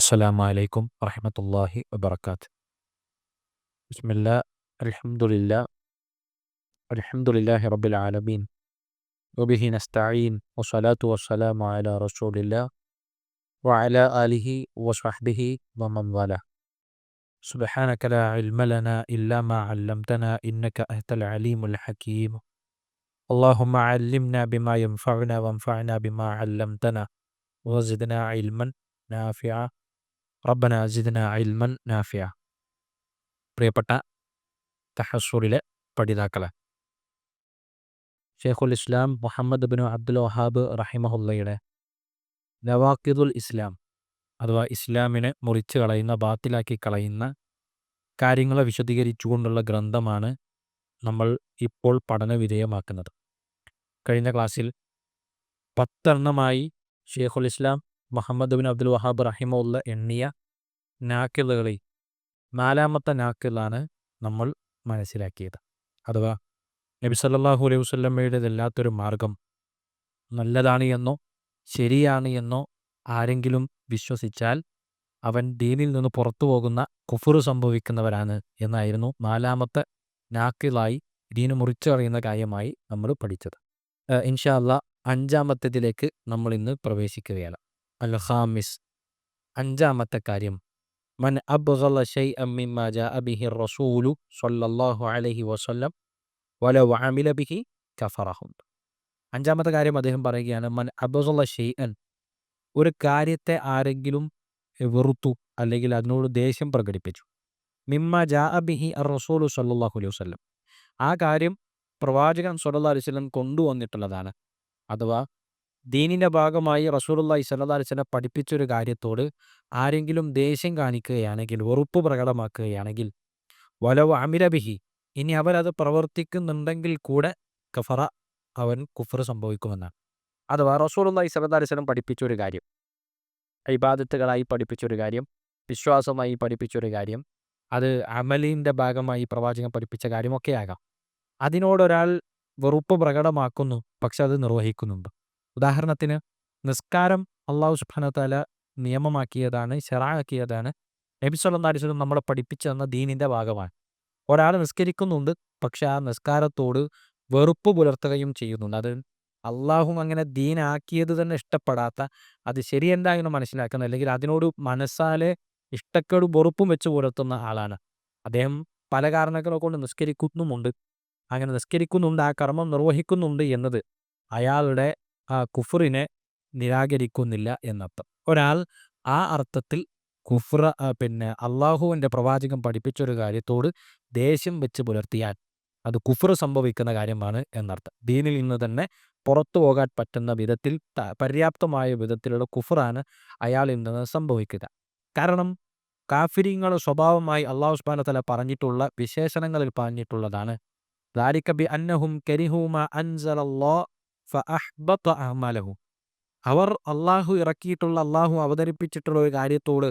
അസ്സലാമു അലൈക്കും വറഹ്മത്തുള്ളാഹി വബറകാത്ത്. ബിസ്മില്ലാ അൽഹംദുലില്ലാ അൽഹംദുലില്ലാഹി റബ്ബിൽ ആലമീൻ വബിഹി നസ്തഈൻ വസ്സലാത്തു വസ്സലാമു അലാ റസൂലില്ലാ വഅലാ ആലിഹി വസ്വഹ്ബിഹി വമൻ വാലാ. സുബ്ഹാനക ലാ ഇൽമ ലനാ ഇല്ലാ മാ അല്ലംതനാ ഇന്നക അൻതൽ അലീമുൽ ഹകീം. അല്ലാഹുമ്മ അല്ലിംനാ ബിമാ യൻഫഉനാ വൻഫഅനാ ബിമാ അല്ലംതനാ വസിദ്നാ ഇൽമൻ നാഫിഅ. റബ്ബനാ സിദ്നാ ഇൽമൻ നാഫിഅ. പ്രിയപ്പെട്ട തഹസ്സുറിലെ പഠിതാക്കളെ, ഷെയ്ഖുൽ ഇസ്ലാം മുഹമ്മദ് ബിൻ അബ്ദുൽ വഹാബ് റഹിമഹുല്ലയുടെ നവാഖിദുൽ ഇസ്ലാം അഥവാ ഇസ്ലാമിനെ മുറിച്ച് കളയുന്ന, ബാത്തിലാക്കി കളയുന്ന കാര്യങ്ങളെ വിശദീകരിച്ചുകൊണ്ടുള്ള ഗ്രന്ഥമാണ് നമ്മൾ ഇപ്പോൾ പഠനവിധേയമാക്കുന്നത്. കഴിഞ്ഞ ക്ലാസ്സിൽ 10 ഷെയ്ഖുൽ ഇസ്ലാം മുഹമ്മദ് ബിൻ അബ്ദുൽ വഹാബ് റഹിമഹുല്ല എണ്ണിയ നാക്കിളുകളിൽ 4-ാമത്തെ നാക്കിളാണ് നമ്മൾ മനസ്സിലാക്കിയത്. അഥവാ നബി സല്ലല്ലാഹു അലൈഹി വസല്ലമയുടേതല്ലാത്തൊരു മാർഗം നല്ലതാണ് എന്നോ ശരിയാണ് എന്നോ ആരെങ്കിലും വിശ്വസിച്ചാൽ അവൻ ദീനിൽ നിന്ന് പുറത്തു പോകുന്ന കുഫ്ർ സംഭവിക്കുന്നവരാണ് എന്നായിരുന്നു 4-ാമത്തെ നാക്കിളായി, ദീന് മുറിച്ചു കളയുന്ന കാര്യമായി നമ്മൾ പഠിച്ചത്. ഇൻഷാ അല്ലാഹ് 5-ാമത്തേതിലേക്ക് നമ്മൾ ഇന്ന് പ്രവേശിക്കുകയാണ്. അൽ ഖാമിസ്, 5-ാമത്തെ കാര്യം, മൻ അബ്ഗള ശൈഅൻ മിമ്മാ ജാഅ ബിഹി റസൂലു സ്വല്ലല്ലാഹു അലൈഹി വസല്ലം വലൗ അമില ബിഹി കഫറഹു. 5-ാമത്തെ കാര്യം അദ്ദേഹം പറയുകയാണ്, മൻ അബ്ഗള ശൈഅൻ, ഒരു കാര്യത്തെ ആരെങ്കിലും വെറുത്തു അല്ലെങ്കിൽ അതിനോട് ദേഷ്യം പ്രകടിപ്പിച്ചു, മിമ്മാ ജാഅ ബിഹി റസൂലു സ്വല്ലല്ലാഹു അലൈഹി വസല്ലം, ആ കാര്യം പ്രവാചകൻ സ്വല്ലല്ലാഹു അലൈഹി വസല്ലം കൊണ്ടുവന്നിട്ടുള്ളതാണ്. അഥവാ ദീനിൻ്റെ ഭാഗമായി റസൂലുള്ളാഹി സ്വല്ലല്ലാഹു അലൈഹി വസല്ലം പഠിപ്പിച്ചൊരു കാര്യത്തോട് ആരെങ്കിലും ദേഷ്യം കാണിക്കുകയാണെങ്കിൽ, വെറുപ്പ് പ്രകടമാക്കുകയാണെങ്കിൽ, വലൗ അമില ബിഹി, ഇനി അവരത് പ്രവർത്തിക്കുന്നുണ്ടെങ്കിൽ കൂടെ, കഫറ, അവൻ കുഫ്ർ സംഭവിക്കുമെന്നാണ്. അഥവാ റസൂലുള്ളാഹി സ്വല്ലല്ലാഹു അലൈഹി വസല്ലം പഠിപ്പിച്ചൊരു കാര്യം, ഇബാദത്തുകളായി പഠിപ്പിച്ചൊരു കാര്യം, വിശ്വാസമായി പഠിപ്പിച്ചൊരു കാര്യം, അത് അമലിൻ്റെ ഭാഗമായി പ്രവാചകൻ പഠിപ്പിച്ച കാര്യമൊക്കെ ആകാം. അതിനോടൊരാൾ വെറുപ്പ് പ്രകടമാക്കുന്നു, പക്ഷെ അത് നിർവഹിക്കുന്നുണ്ട്. ഉദാഹരണത്തിന്, നിസ്കാരം അല്ലാഹു സുബ്ഹാനഹു വ തആല നിയമമാക്കിയതാണ്, ശറഅാക്കിയതാണ്, നബി സല്ലല്ലാഹു അലൈഹി വസല്ലം നമ്മളെ പഠിപ്പിച്ചു തന്ന ദീനിൻ്റെ ഭാഗമാണ്. ഒരാൾ നിസ്കരിക്കുന്നുണ്ട്, പക്ഷെ ആ നിസ്കാരത്തോട് വെറുപ്പ് പുലർത്തുകയും ചെയ്യുന്നുണ്ട്. അത് അള്ളാഹു അങ്ങനെ ദീനാക്കിയത് തന്നെ ഇഷ്ടപ്പെടാത്ത, അത് ശരിയല്ല എന്ന് മനസ്സിലാക്കുന്ന, അല്ലെങ്കിൽ അതിനോട് മനസ്സാലെ ഇഷ്ടക്കേടും വെറുപ്പും വെച്ച് പുലർത്തുന്ന ആളാണ്. അദ്ദേഹം പല കാരണങ്ങളെ കൊണ്ട് നിസ്കരിക്കുന്നുമുണ്ട്. അങ്ങനെ നിസ്കരിക്കുന്നുണ്ട്, ആ കർമ്മം നിർവഹിക്കുന്നുണ്ട് എന്നത് അയാളുടെ ആ കുഫറിനെ നിരാകരിക്കുന്നില്ല എന്നർത്ഥം. ഒരാൾ ആ അർത്ഥത്തിൽ കുഫ്ര അള്ളാഹുവിൻ്റെ പ്രവാചകൻ പഠിപ്പിച്ചൊരു കാര്യത്തോട് ദേഷ്യം വെച്ച് പുലർത്തിയാൽ അത് കുഫ്ർ സംഭവിക്കുന്ന കാര്യമാണ് എന്നർത്ഥം. ദീനിൽ നിന്ന് തന്നെ പുറത്തു പോകാൻ പറ്റുന്ന വിധത്തിൽ, പര്യാപ്തമായ വിധത്തിലുള്ള കുഫ്റാണ് അയാളിൽ നിന്ന് സംഭവിക്കുക. കാരണം കാഫിരീങ്ങളുടെ സ്വഭാവമായി അല്ലാഹു സുബ്ഹാനഹു വ തആല പറഞ്ഞിട്ടുള്ള വിശേഷണങ്ങളിൽ പറഞ്ഞിട്ടുള്ളതാണ്, ദാലിക ബിഅന്നഹും കരിഹൂ മാ അൻസലല്ലാഹു ഫഅഹ്ബത അഅ്മാലഹും. അവർ അള്ളാഹു ഇറക്കിയിട്ടുള്ള, അള്ളാഹു അവതരിപ്പിച്ചിട്ടുള്ള ഒരു കാര്യത്തോട്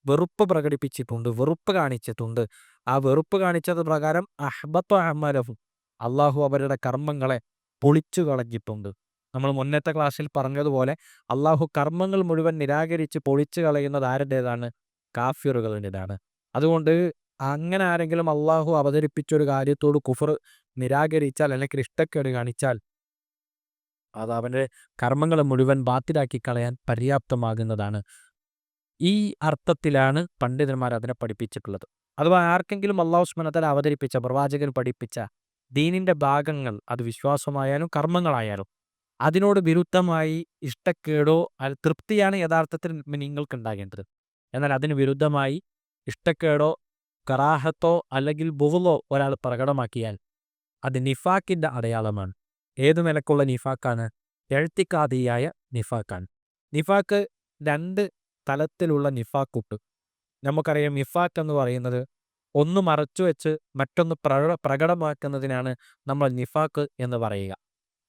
വെറുപ്പ് പ്രകടിപ്പിച്ചിട്ടുണ്ട്, വെറുപ്പ് കാണിച്ചിട്ടുണ്ട്. ആ വെറുപ്പ് കാണിച്ചത് പ്രകാരം അഹ്ബത അഅ്മാലഹും, അള്ളാഹു അവരുടെ കർമ്മങ്ങളെ പൊളിച്ചു കളഞ്ഞിട്ടുണ്ട്. നമ്മൾ മുന്നത്തെ ക്ലാസ്സിൽ പറഞ്ഞതുപോലെ അള്ളാഹു കർമ്മങ്ങൾ മുഴുവൻ നിരാകരിച്ച് പൊളിച്ചു കളയുന്നത് ആരുടേതാണ്? കാഫിറുകളുടേതാണ്. അതുകൊണ്ട് അങ്ങനെ ആരെങ്കിലും അള്ളാഹു അവതരിപ്പിച്ചൊരു കാര്യത്തോട് കുഫർ നിരാകരിച്ചാൽ അല്ലെങ്കിൽ ഇഷ്ടക്കേട് കാണിച്ചാൽ, അത് അവൻ്റെ കർമ്മങ്ങൾ മുഴുവൻ ബാത്തിലാക്കി കളയാൻ പര്യാപ്തമാകുന്നതാണ്. ഈ അർത്ഥത്തിലാണ് പണ്ഡിതന്മാർ അതിനെ പഠിപ്പിച്ചിട്ടുള്ളത്. അഥവാ ആർക്കെങ്കിലും അല്ലാഹു സുബ്ഹാനഹു വ തആല അവതരിപ്പിച്ച, പ്രവാചകൻ പഠിപ്പിച്ച ദീനിൻ്റെ ഭാഗങ്ങൾ, അത് വിശ്വാസമായാലും കർമ്മങ്ങളായാലും, അതിനോട് വിരുദ്ധമായി ഇഷ്ടക്കേടോ തൃപ്തിയാണ് യഥാർത്ഥത്തിൽ നിങ്ങൾക്കുണ്ടാകേണ്ടത്. എന്നാൽ അതിന് വിരുദ്ധമായി ഇഷ്ടക്കേടോ കറാഹത്തോ അല്ലെങ്കിൽ ബുഗ്ളോ ഒരാൾ പ്രകടമാക്കിയാൽ അത് നിഫാക്കിൻ്റെ അടയാളമാണ്. ഏതു നിലക്കുള്ള നിഫാക്കാണ്? എഴുത്തിക്കാതിയായ നിഫാക്കാണ്. നിഫാക്ക് 2 തലത്തിലുള്ള നിഫാക്കുണ്ട്. നമുക്കറിയാം, നിഫാക്ക് എന്ന് പറയുന്നത് ഒന്ന് മറച്ചു വെച്ച് മറ്റൊന്ന് പ്രകടമാക്കുന്നതിനാണ് നമ്മൾ നിഫാക്ക് എന്ന് പറയുക.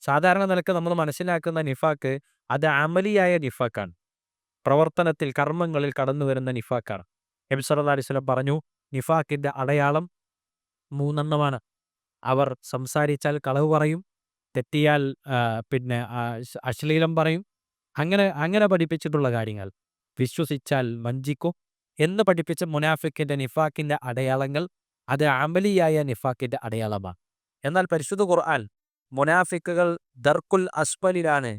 സാധാരണ നിലക്ക് നമ്മൾ മനസ്സിലാക്കുന്ന നിഫാക്ക് അത് അമലിയായ നിഫാക്കാണ്, പ്രവർത്തനത്തിൽ കർമ്മങ്ങളിൽ കടന്നു വരുന്ന നിഫാക്കാണ്. നബി സല്ലല്ലാഹു അലൈഹി വസല്ലം പറഞ്ഞു, നിഫാക്കിൻ്റെ അടയാളം 3 അവർ സംസാരിച്ചാൽ കളവ് പറയും, തെറ്റിയാൽ അശ്ലീലം പറയും, അങ്ങനെ പഠിപ്പിച്ചിട്ടുള്ള കാര്യങ്ങൾ. വിശ്വസിച്ചാൽ വഞ്ചിക്കും എന്ന് പഠിപ്പിച്ച മുനാഫിക്കിന്റെ നിഫാക്കിന്റെ അടയാളങ്ങൾ അത് അമലിയായ നിഫാക്കിന്റെ അടയാളമാണ്. എന്നാൽ പരിശുദ്ധ ഖുർആൻ മുനാഫിക്കുകൾ ദർക്കുൽ അസ്ഫലിലാണ്,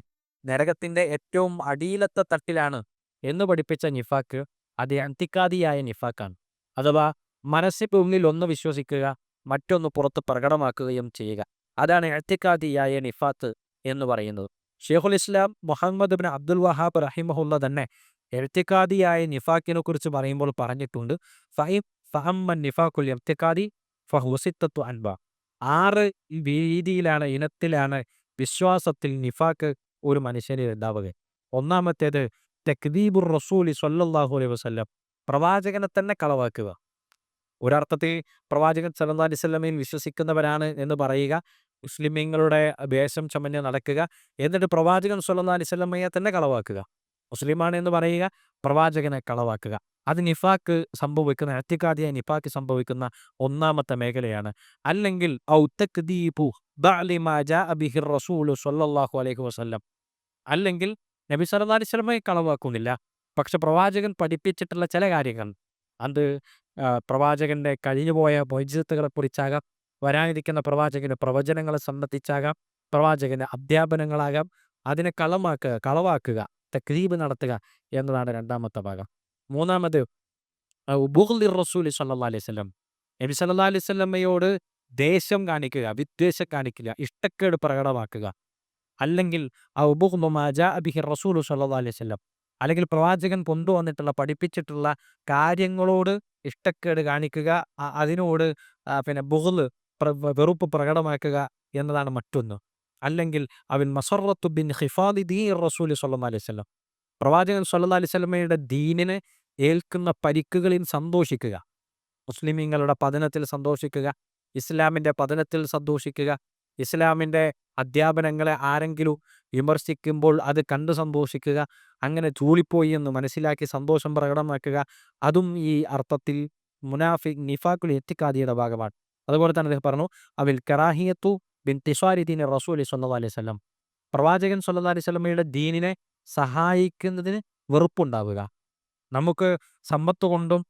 നരകത്തിന്റെ ഏറ്റവും അടിയിലത്തെ തട്ടിലാണ് എന്ന് പഠിപ്പിച്ച നിഫാക്ക് അത് അന്തിക്കാദിയായ നിഫാക്കാണ്. അഥവാ മനസ്സിന്റെ ഉള്ളിൽ ഒന്ന് വിശ്വസിക്കുക, മറ്റൊന്ന് പുറത്ത് പ്രകടമാക്കുകയും ചെയ്യുക. അതാണ് ഇഅ്തിഖാദിയായ നിഫാത്ത് എന്ന് പറയുന്നത്. ഷെയ്ഖുൽ ഇസ്ലാം മുഹമ്മദ് ബിൻ അബ്ദുൽ വഹാബ് റഹിമഹുല്ല തന്നെ ഇഅ്തിഖാദിയായ നിഫാക്കിനെ കുറിച്ച് പറയുമ്പോൾ പറഞ്ഞിട്ടുണ്ട്, ഫഅമ്മൻ നിഫാഖുൽ ഇഅ്തിഖാദി ഫഹുവ സിത്തത്തു അൻവാ. 6 രീതിയിലാണ്, ഇനത്തിലാണ് വിശ്വാസത്തിൽ നിഫാക്ക് ഒരു മനുഷ്യനിൽ ഉണ്ടാവുക. ഒന്നാമത്തേത് തക്ദീബുർ റസൂലി സ്വല്ലല്ലാഹു അലൈഹി വസല്ലം, പ്രവാചകനെ തന്നെ കളവാക്കുക. ഒരർത്ഥത്തിൽ പ്രവാചകൻ സല്ലല്ലാഹു അലൈഹി വസല്ലമയിൽ വിശ്വസിക്കുന്നവരാണ് എന്ന് പറയുക, മുസ്ലിമീങ്ങളുടെ വേഷം ചമഞ്ഞ് നടക്കുക, എന്നിട്ട് പ്രവാചകൻ സല്ലല്ലാഹു അലൈഹി വസല്ലമയെ തന്നെ കളവാക്കുക. മുസ്ലിമാണ് എന്ന് പറയുക, പ്രവാചകനെ കളവാക്കുക. അത് നിഫാക്ക് സംഭവിക്കുന്ന, ഇഅ്തിഖാദിയായ നിഫാക്ക് സംഭവിക്കുന്ന ഒന്നാമത്തെ മേഖലയാണ്. അല്ലെങ്കിൽ ഔ തക്ദീബു ബഅലി മാ ജാഅ ബിഹിർ റസൂലു സ്വല്ലല്ലാഹു അലൈഹി വസല്ലം, അല്ലെങ്കിൽ നബി സല്ലല്ലാഹു അലൈഹി വസല്ലമയെ കളവാക്കുന്നില്ല, പക്ഷെ പ്രവാചകൻ പഠിപ്പിച്ചിട്ടുള്ള ചില കാര്യങ്ങൾ, അത് പ്രവാചകന്റെ കഴിഞ്ഞുപോയ മുഅ്ജിസത്തുകളെക്കുറിച്ചാകാം, വരാനിരിക്കുന്ന പ്രവാചകന്റെ പ്രവചനങ്ങളെ സംബന്ധിച്ചാകാം, പ്രവാചകന്റെ അധ്യാപനങ്ങളാകാം, അതിനെ കളവാക്കുക, തക്ദീബ് നടത്തുക എന്നതാണ് രണ്ടാമത്തെ ഭാഗം. മൂന്നാമത് ബുഗ്ളിർ റസൂലി സ്വല്ലല്ലാഹു അലൈഹി വസല്ലം, നബി സല്ലല്ലാഹു അലൈഹി വസല്ലമയോട് ദേഷ്യം കാണിക്കുക, വിദ്വേഷം കാണിക്കുക, ഇഷ്ടക്കേട് പ്രകടമാക്കുക. അല്ലെങ്കിൽ ബുഗ്ളു മാ ജാഅ ബിഹിർ റസൂലു സ്വല്ലല്ലാഹു അലൈഹി വസല്ലം, അല്ലെങ്കിൽ പ്രവാചകൻ കൊണ്ടുവന്നിട്ടുള്ള പഠിപ്പിച്ചിട്ടുള്ള കാര്യങ്ങളോട് ഇഷ്ടക്കേട് കാണിക്കുക, അതിനോട് ബുഗ്ള് വെറുപ്പ് പ്രകടമാക്കുക എന്നതാണ് മറ്റൊന്ന്. അല്ലെങ്കിൽ അവൻ മസറത്തു ബിൻ ഖിഫാദി ദീൻ റസൂലി സ്വല്ലല്ലാഹു അലൈഹി വസല്ലം, പ്രവാചകൻ സ്വല്ലല്ലാഹു അലൈഹി വസല്ലമയുടെ ദീനിന് ഏൽക്കുന്ന പരിക്കുകളിൽ സന്തോഷിക്കുക, മുസ്ലിമീങ്ങളുടെ പതനത്തിൽ സന്തോഷിക്കുക, ഇസ്ലാമിൻ്റെ പതനത്തിൽ സന്തോഷിക്കുക, ഇസ്ലാമിൻ്റെ അധ്യാപനങ്ങളെ ആരെങ്കിലും വിമർശിക്കുമ്പോൾ അത് കണ്ട് സന്തോഷിക്കുക, അങ്ങനെ ചൂളിപ്പോയി എന്ന് മനസ്സിലാക്കി സന്തോഷം പ്രകടമാക്കുക. അതും ഈ അർത്ഥത്തിൽ നിഫാഖുൽ ഇഅ്തിഖാദിയുടെ ഭാഗമാണ്. അതുപോലെ തന്നെ അദ്ദേഹം പറഞ്ഞു, അവിൽ കറാഹിയത്തു ബിൻതിസാരി ദീനി റസൂലി സ്വല്ലല്ലാഹു അലൈഹി വസല്ലം, പ്രവാചകൻ സ്വല്ലല്ലാഹു അലൈഹി വസല്ലമയുടെ ദീനിനെ സഹായിക്കുന്നതിന് വെറുപ്പുണ്ടാവുക. നമുക്ക് സമ്പത്ത് കൊണ്ടും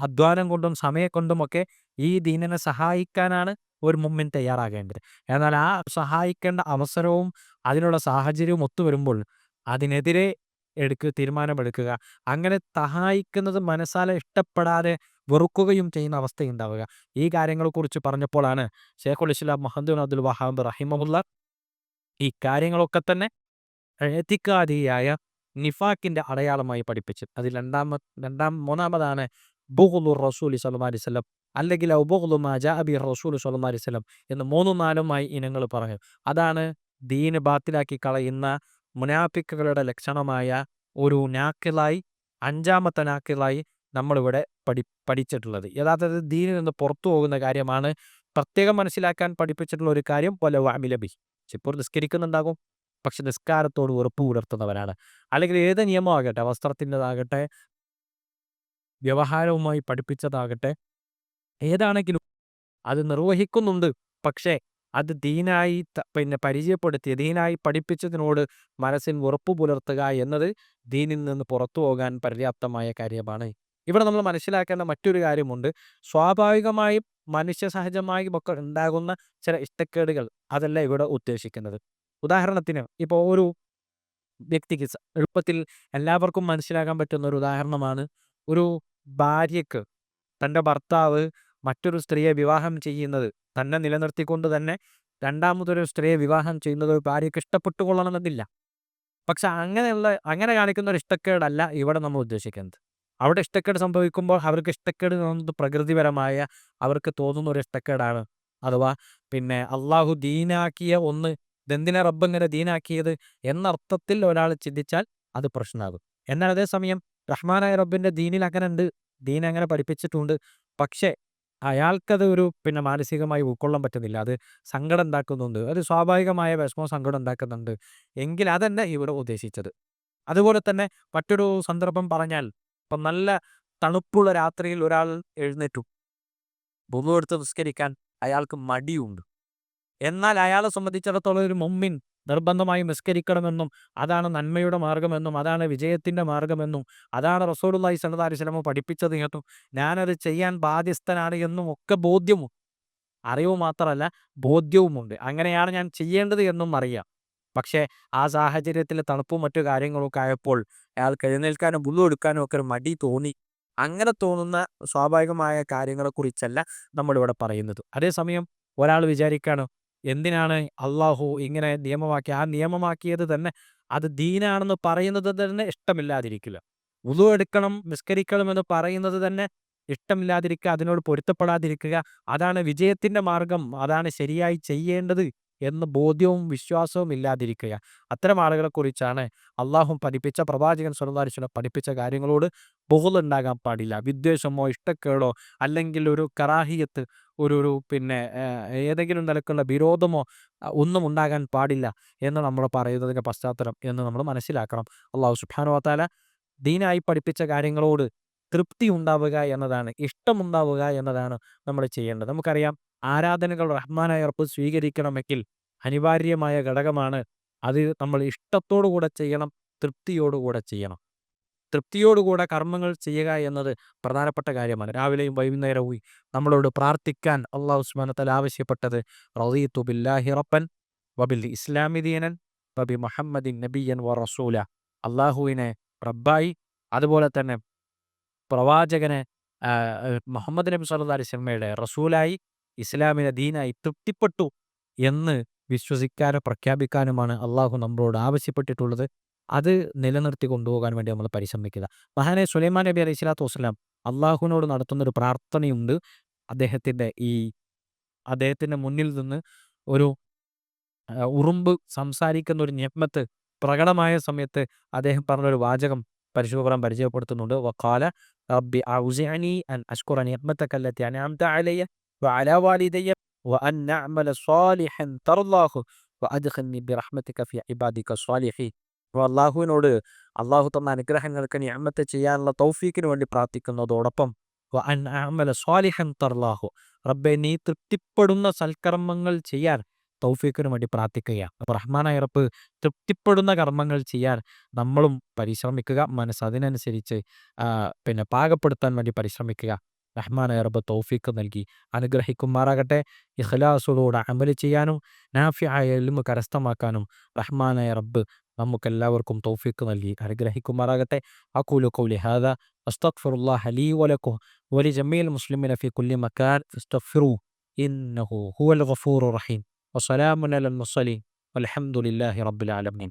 അധ്വാനം കൊണ്ടും സമയം കൊണ്ടുമൊക്കെ ഈ ദീനിനെ സഹായിക്കാനാണ് ഒരു മുഅ്മിൻ തയ്യാറാകേണ്ടത്. എന്നാൽ ആ സഹായിക്കേണ്ട അവസരവും അതിനുള്ള സാഹചര്യവും ഒത്തുവരുമ്പോൾ അതിനെതിരെ തീരുമാനമെടുക്കുക, അങ്ങനെ സഹായിക്കുന്നത് മനസ്സാലെ ഇഷ്ടപ്പെടാതെ വെറുക്കുകയും ചെയ്യുന്ന അവസ്ഥയുണ്ടാവുക. ഈ കാര്യങ്ങളെക്കുറിച്ച് പറഞ്ഞപ്പോഴാണ് ശൈഖുൽ ഇസ്ലാം മുഹമ്മദ് ബിൻ അബ്ദുൽ വഹാബ് റഹിമഹുല്ല ഈ കാര്യങ്ങളൊക്കെ തന്നെ ഇഅ്തിഖാദിയായ നിഫാക്കിന്റെ അടയാളമായി പഠിപ്പിച്ചത്. അതിൽ മൂന്നാമതാണ് ബുഗ്ളുർ റസൂലി സ്വല്ലല്ലാഹു അലൈഹി വസല്ലം, അല്ലെങ്കിൽ ബുഗ്ളു മാ ജാഅ ബിഹിർ റസൂലു സ്വല്ലല്ലാഹു അലൈഹി വസല്ലം എന്ന് 3-4 ഇനങ്ങൾ പറഞ്ഞു. അതാണ് ദീന് ബാത്തിലാക്കി കളയുന്ന മുനാഫിക്കുകളുടെ ലക്ഷണമായ ഒരു നാക്കിളായി, 5ാമത്തെ നാക്കിളായി നമ്മളിവിടെ പഠിച്ചിട്ടുള്ളത്. യഥാർത്ഥത്തിൽ ദീനിൽ നിന്ന് പുറത്തു പോകുന്ന കാര്യമാണ്. പ്രത്യേകം മനസ്സിലാക്കാൻ പഠിപ്പിച്ചിട്ടുള്ള ഒരു കാര്യം വലൗ അമില ബിഹി, ഇപ്പോൾ നിസ്കരിക്കുന്നുണ്ടാകും, പക്ഷെ നിസ്കാരത്തോട് വെറുപ്പ് പുലർത്തുന്നവരാണ്. അല്ലെങ്കിൽ ഏത് നിയമമാകട്ടെ, വസ്ത്രത്തിൻ്റെതാകട്ടെ, വ്യവഹാരവുമായി പഠിപ്പിച്ചതാകട്ടെ, ഏതാണെങ്കിലും അത് നിർവഹിക്കുന്നുണ്ട്, പക്ഷേ അത് ദീനായി പരിചയപ്പെടുത്തി ദീനായി പഠിപ്പിച്ചതിനോട് മനസ്സിൽ വെറുപ്പ് പുലർത്തുക എന്നത് ദീനിൽ നിന്ന് പുറത്തു പോകാൻ പര്യാപ്തമായ കാര്യമാണ്. ഇവിടെ നമ്മൾ മനസ്സിലാക്കേണ്ട മറ്റൊരു കാര്യമുണ്ട്. സ്വാഭാവികമായും മനുഷ്യ സഹജമായും ഒക്കെ ഉണ്ടാകുന്ന ചില ഇഷ്ടക്കേടുകൾ, അതല്ല ഇവിടെ ഉദ്ദേശിക്കുന്നത്. ഉദാഹരണത്തിന് ഇപ്പോൾ ഒരു വ്യക്തിക്ക് എളുപ്പത്തിൽ എല്ലാവർക്കും മനസ്സിലാക്കാൻ പറ്റുന്ന ഒരു ഉദാഹരണമാണ്, ഒരു ഭാര്യയ്ക്ക് തൻ്റെ ഭർത്താവ് മറ്റൊരു സ്ത്രീയെ വിവാഹം ചെയ്യുന്നത്, തന്നെ നിലനിർത്തിക്കൊണ്ട് തന്നെ രണ്ടാമതൊരു സ്ത്രീയെ വിവാഹം ചെയ്യുന്നത് ഒരു ഭാര്യയ്ക്ക് ഇഷ്ടപ്പെട്ടുകൊള്ളണമെന്നില്ല. പക്ഷെ അങ്ങനെ കാണിക്കുന്ന ഒരു ഇഷ്ടക്കേടല്ല ഇവിടെ നമ്മൾ ഉദ്ദേശിക്കുന്നത്. അവിടെ ഇഷ്ടക്കേട് സംഭവിക്കുമ്പോൾ അവർക്ക് ഇഷ്ടക്കേട് തോന്നുന്നത് പ്രകൃതിപരമായ അവർക്ക് തോന്നുന്ന ഒരു ഇഷ്ടക്കേടാണ്. അഥവാ അള്ളാഹു ദീനാക്കിയ ഒന്ന്, ഇതെന്തിനാ റബ്ബ് ഇങ്ങനെ ദീനാക്കിയത് എന്നർത്ഥത്തിൽ ഒരാൾ ചിന്തിച്ചാൽ അത് പ്രശ്നമാകും. എന്നാൽ അതേസമയം റഹ്മാനായ റബ്ബിൻ്റെ ദീനിൽ അങ്ങനെ ഉണ്ട്, ദീൻ അങ്ങനെ പഠിപ്പിച്ചിട്ടുണ്ട്, പക്ഷേ അയാൾക്കത് ഒരു മാനസികമായി ഉൾക്കൊള്ളാൻ പറ്റുന്നില്ല, അത് സങ്കടം ഉണ്ടാക്കുന്നുണ്ട്, അത് സ്വാഭാവികമായ വിഷമവും സങ്കടം ഉണ്ടാക്കുന്നുണ്ട് എങ്കിൽ അതല്ല ഇവിടെ ഉദ്ദേശിച്ചത്. അതുപോലെ തന്നെ മറ്റൊരു സന്ദർഭം പറഞ്ഞാൽ, ഇപ്പം നല്ല തണുപ്പുള്ള രാത്രിയിൽ ഒരാൾ എഴുന്നേറ്റു വുളു എടുത്ത് നിസ്കരിക്കാൻ അയാൾക്ക് മടിയുണ്ട്. എന്നാൽ അയാളെ സംബന്ധിച്ചിടത്തോളം ഒരു മുഅ്മിൻ നിർബന്ധമായും നിസ്കരിക്കണമെന്നും അതാണ് നന്മയുടെ മാർഗ്ഗമെന്നും അതാണ് വിജയത്തിൻ്റെ മാർഗ്ഗമെന്നും അതാണ് റസൂലുള്ളാഹി സ്വല്ലല്ലാഹി അലൈഹി വസല്ലം പഠിപ്പിച്ചത് എന്നും ഞാനത് ചെയ്യാൻ ബാധ്യസ്ഥനാണ് എന്നും ഒക്കെ ബോധ്യവും അറിവ് മാത്രമല്ല ബോധ്യവുമുണ്ട്. അങ്ങനെയാണ് ഞാൻ ചെയ്യേണ്ടത് എന്നും അറിയാം. പക്ഷേ ആ സാഹചര്യത്തിൽ തണുപ്പും മറ്റു കാര്യങ്ങളൊക്കെ ആയപ്പോൾ അയാൾക്ക് എഴുന്നേൽക്കാനും വുളു എടുക്കാനും ഒക്കെ ഒരു മടി തോന്നി. അങ്ങനെ തോന്നുന്ന സ്വാഭാവികമായ കാര്യങ്ങളെക്കുറിച്ചല്ല നമ്മളിവിടെ പറയുന്നത്. അതേസമയം ഒരാൾ വിചാരിക്കാണ് എന്തിനാണ് അള്ളാഹു ഇങ്ങനെ നിയമമാക്കി, ആ നിയമമാക്കിയത് തന്നെ അത് ദീനാണെന്ന് പറയുന്നത് തന്നെ ഇഷ്ടമില്ലാതിരിക്കില്ല. വുളു എടുക്കണം, നിസ്കരിക്കണം എന്ന് പറയുന്നത് തന്നെ ഇഷ്ടമില്ലാതിരിക്കുക, അതിനോട് പൊരുത്തപ്പെടാതിരിക്കുക, അതാണ് വിജയത്തിൻ്റെ മാർഗം, അതാണ് ശരിയായി ചെയ്യേണ്ടത് എന്ന ബോധ്യവും വിശ്വാസവും ഇല്ലാതിരിക്കുക. അത്തരം ആളുകളെക്കുറിച്ചാണ് അള്ളാഹു പഠിപ്പിച്ച, പ്രവാചകൻ സ്വല്ലല്ലാഹു അലൈഹി വസല്ലം പഠിപ്പിച്ച കാര്യങ്ങളോട് ബുഗ്ളുണ്ടാകാൻ പാടില്ല. വിദ്വേഷമോ ഇഷ്ടക്കേടോ അല്ലെങ്കിൽ ഒരു കറാഹിയത്ത്, ഒരു ഏതെങ്കിലും നിലക്കുള്ള വിരോധമോ ഒന്നും ഉണ്ടാകാൻ പാടില്ല എന്ന് നമ്മൾ പറയുന്നതിൻ്റെ പശ്ചാത്തലം എന്ന് നമ്മൾ മനസ്സിലാക്കണം. അള്ളാഹു സുബ്ഹാനഹു വ തആല ദീനായി പഠിപ്പിച്ച കാര്യങ്ങളോട് തൃപ്തി ഉണ്ടാവുക എന്നതാണ്, ഇഷ്ടമുണ്ടാവുക എന്നതാണ് നമ്മൾ ചെയ്യേണ്ടത്. നമുക്കറിയാം, ആരാധനകൾ റഹ്മാനായ റബ്ബ് സ്വീകരിക്കണമെങ്കിൽ അനിവാര്യമായ ഘടകമാണ് അത് നമ്മൾ ഇഷ്ടത്തോടുകൂടെ ചെയ്യണം, തൃപ്തിയോടുകൂടെ ചെയ്യണം. തൃപ്തിയോടുകൂടെ കർമ്മങ്ങൾ ചെയ്യുക എന്നത് പ്രധാനപ്പെട്ട കാര്യമാണ്. രാവിലെയും വൈകുന്നേരവും നമ്മളോട് പ്രാർത്ഥിക്കാൻ അള്ളാഹു സുബ്ഹാനഹു വ തആല ആവശ്യപ്പെട്ടത് റളീതു ബില്ലാഹി റബ്ബൻ വബിൽ ഇസ്ലാമി ദീനൻ വബി മുഹമ്മദിൻ നബിയ്യൻ വ റസൂല. അള്ളാഹുവിനെ റബ്ബായി, അതുപോലെ തന്നെ പ്രവാചകനെ മുഹമ്മദ് നബി സല്ലല്ലാഹു അലൈഹി വസല്ലമയുടെ റസൂലായി, ഇസ്ലാമിനെ ദീനായി തൃപ്തിപ്പെട്ടു എന്ന് വിശ്വസിക്കാനും പ്രഖ്യാപിക്കാനുമാണ് അള്ളാഹു നമ്മളോട് ആവശ്യപ്പെട്ടിട്ടുള്ളത്. അത് നിലനിർത്തി കൊണ്ടുപോകാൻ വേണ്ടി നമ്മൾ പരിശ്രമിക്കുക. മഹാനായ സുലൈമാൻ നബി അലൈഹി സ്വലാത്തു വസ്സലാം അള്ളാഹുവിനോട് നടത്തുന്നൊരു പ്രാർത്ഥനയുണ്ട്. അദ്ദേഹത്തിൻ്റെ മുന്നിൽ നിന്ന് ഒരു ഉറുമ്പ് സംസാരിക്കുന്ന ഒരു നിഅ്മത്ത് പ്രകടമായ സമയത്ത് അദ്ദേഹം പറഞ്ഞൊരു വാചകം പരിശുദ്ധ ഖുർആൻ പരിചയപ്പെടുത്തുന്നുണ്ട്. വഖാല റബ്ബി ഔസിഅനി അൻ അശ്കുറ നിഅ്മതക അല്ലതി അൻഅംത അലയ്യ വഅലാ വാലിദയ്യ വഅൻ അഅമല സ്വാലിഹൻ തർളാഹു വഅദ്ഖിൽനി ബിറഹ്മതിക ഫി ഇബാദിക സ്വാലിഹീൻ. അള്ളാഹുവിനോട് അള്ളാഹു തന്ന അനുഗ്രഹങ്ങൾക്ക് നിഅ്മത്ത് ചെയ്യാനുള്ള തൗഫീക്കിന് വേണ്ടി പ്രാർത്ഥിക്കുന്നതോടൊപ്പം വഅൻ അഅമല സ്വാലിഹൻ തർളാഹു, റബ്ബേ നീ തൃപ്തിപ്പെടുന്ന സൽക്കർമ്മങ്ങൾ ചെയ്യാൻ തൗഫീക്കിന് വേണ്ടി പ്രാർത്ഥിക്കുകയാണ്. അപ്പോൾ റഹ്മാനായ റബ്ബ് തൃപ്തിപ്പെടുന്ന കർമ്മങ്ങൾ ചെയ്യാൻ നമ്മളും പരിശ്രമിക്കുക. മനസ്സ് അതിനനുസരിച്ച് പാകപ്പെടുത്താൻ വേണ്ടി പരിശ്രമിക്കുക. റഹ്മാനായ റബ്ബ് തൗഫീക്ക് നൽകി അനുഗ്രഹിക്കുമാറാകട്ടെ. ഇഖ്ലാസോടുകൂടെ അമല് ചെയ്യാനും നാഫിയായ ഇൽമ് കരസ്ഥമാക്കാനും റഹ്മാനായ റബ്ബ് നമുക്കെല്ലാവർക്കും തൗഫീക്ക് നൽകി അനുഗ്രഹിക്കുമാറാകട്ടെ. അഖൂലു ഖൗലി ഹാദാ അസ്തഗ്ഫിറുല്ലാഹ ലീ വലക്കും വലിജമീഇൽ മുസ്ലിമീന ഫീ കുല്ലി മകാൻ ഫസ്തഗ്ഫിറൂഹു ഇന്നഹു ഹുവൽ ഗഫൂറുർ റഹീം. വസ്സലാമുൻ അലൽ മുർസലീൻ വൽഹംദുലില്ലാഹി റബ്ബിൽ ആലമീൻ.